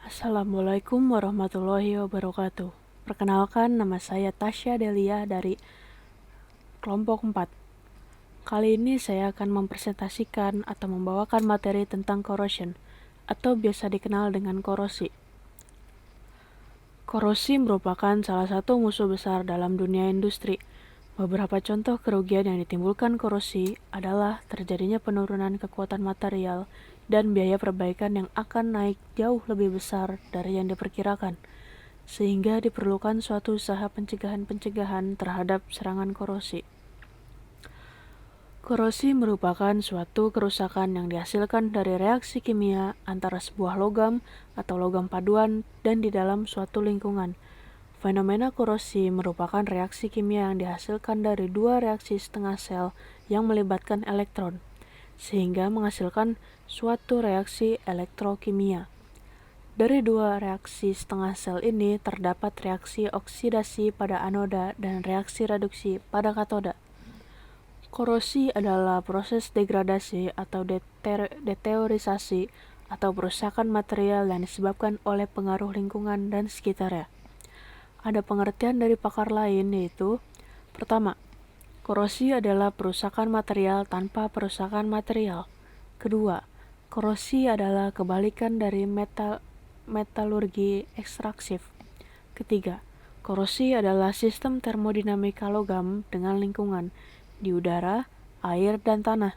Assalamualaikum warahmatullahi wabarakatuh. Perkenalkan, nama saya Tasya Delia dari kelompok 4. Kali ini saya akan mempresentasikan atau membawakan materi tentang corrosion, atau biasa dikenal dengan korosi. Korosi merupakan salah satu musuh besar dalam dunia industri. Beberapa contoh kerugian yang ditimbulkan korosi adalah terjadinya penurunan kekuatan material dan biaya perbaikan yang akan naik jauh lebih besar dari yang diperkirakan, sehingga diperlukan suatu usaha pencegahan terhadap serangan korosi. Korosi merupakan suatu kerusakan yang dihasilkan dari reaksi kimia antara sebuah logam atau logam paduan dan di dalam suatu lingkungan. Fenomena korosi merupakan reaksi kimia yang dihasilkan dari dua reaksi setengah sel yang melibatkan elektron, sehingga menghasilkan suatu reaksi elektrokimia. Dari dua reaksi setengah sel ini terdapat reaksi oksidasi pada anoda dan reaksi reduksi pada katoda. Korosi adalah proses degradasi atau deteriorisasi atau perusakan material yang disebabkan oleh pengaruh lingkungan dan sekitarnya. Ada pengertian dari pakar lain, yaitu: pertama, korosi adalah perusakan material tanpa perusakan material. Kedua, korosi adalah kebalikan dari metalurgi ekstraksif. Ketiga, korosi adalah sistem termodinamika logam dengan lingkungan di udara, air, dan tanah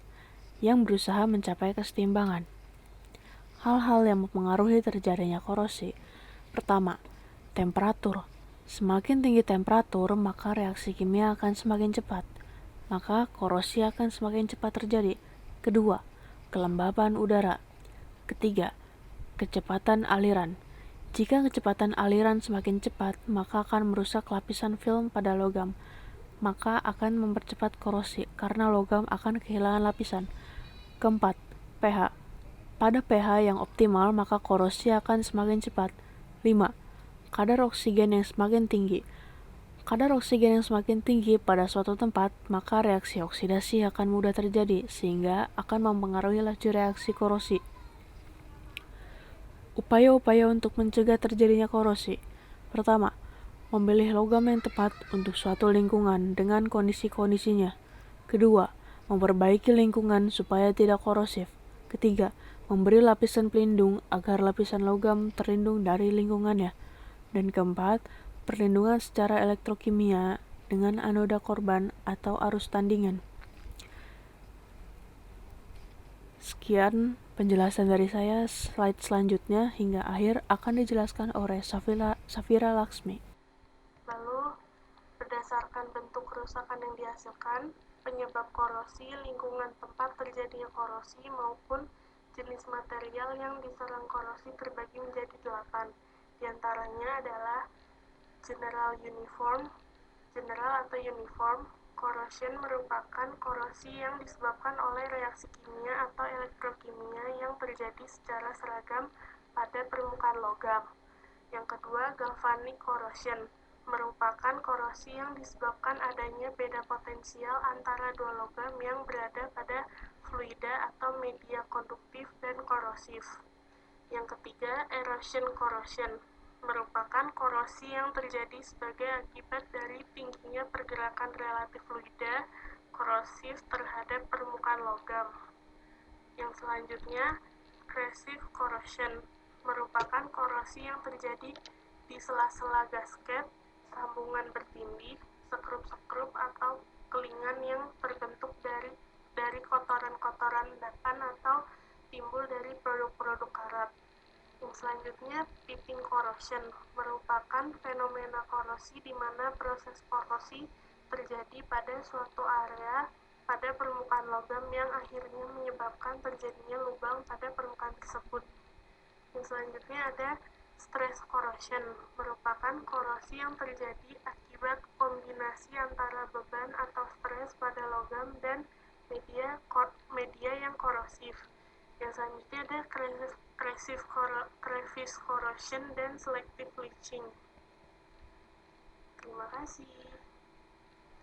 yang berusaha mencapai keseimbangan. Hal-hal yang mempengaruhi terjadinya korosi: pertama, temperatur. Semakin tinggi temperatur, maka reaksi kimia akan semakin cepat, maka korosi akan semakin cepat terjadi. Kedua, kelembaban udara. Ketiga, kecepatan aliran. Jika kecepatan aliran semakin cepat, maka akan merusak lapisan film pada logam, maka akan mempercepat korosi karena logam akan kehilangan lapisan. Keempat, pH. Pada pH yang optimal, maka korosi akan semakin cepat. 5. Kadar oksigen yang semakin tinggi. Kadar oksigen yang semakin tinggi pada suatu tempat, maka reaksi oksidasi akan mudah terjadi, sehingga akan mempengaruhi laju reaksi korosi. Upaya-upaya untuk mencegah terjadinya korosi: pertama, memilih logam yang tepat untuk suatu lingkungan dengan kondisi-kondisinya. Kedua, memperbaiki lingkungan supaya tidak korosif. Ketiga, memberi lapisan pelindung agar lapisan logam terlindung dari lingkungannya. Dan keempat, perlindungan secara elektrokimia dengan anoda korban atau arus tandingan. Sekian penjelasan dari saya. Slide selanjutnya hingga akhir akan dijelaskan oleh Safira Laksmi. Lalu, berdasarkan bentuk kerusakan yang dihasilkan, penyebab korosi, lingkungan tempat terjadinya korosi, maupun jenis material yang diserang korosi terbagi menjadi 8. Di antaranya adalah general corrosion merupakan korosi yang disebabkan oleh reaksi kimia atau elektrokimia yang terjadi secara seragam pada permukaan logam. Yang kedua, galvanic corrosion merupakan korosi yang disebabkan adanya beda potensial antara dua logam yang berada pada fluida atau media konduktif dan korosif. Yang ketiga, erosion corrosion merupakan korosi yang terjadi sebagai akibat dari tingginya pergerakan relatif fluida korosif terhadap permukaan logam. Yang selanjutnya, corrosive corrosion merupakan korosi yang terjadi di sela-sela gasket, sambungan bertindih, sekrup-sekrup atau kelingan yang terbentuk dari kotoran-kotoran endapan atau timbul dari produk-produk karat. Yang selanjutnya, pitting corrosion merupakan fenomena korosi di mana proses korosi terjadi pada suatu area pada permukaan logam yang akhirnya menyebabkan terjadinya lubang pada permukaan tersebut. Yang selanjutnya ada stress corrosion merupakan korosi yang terjadi akibat kombinasi antara beban atau stres pada logam dan media yang korosif. Yang selanjutnya ada crevice corrosion dan selective leaching. Terima kasih.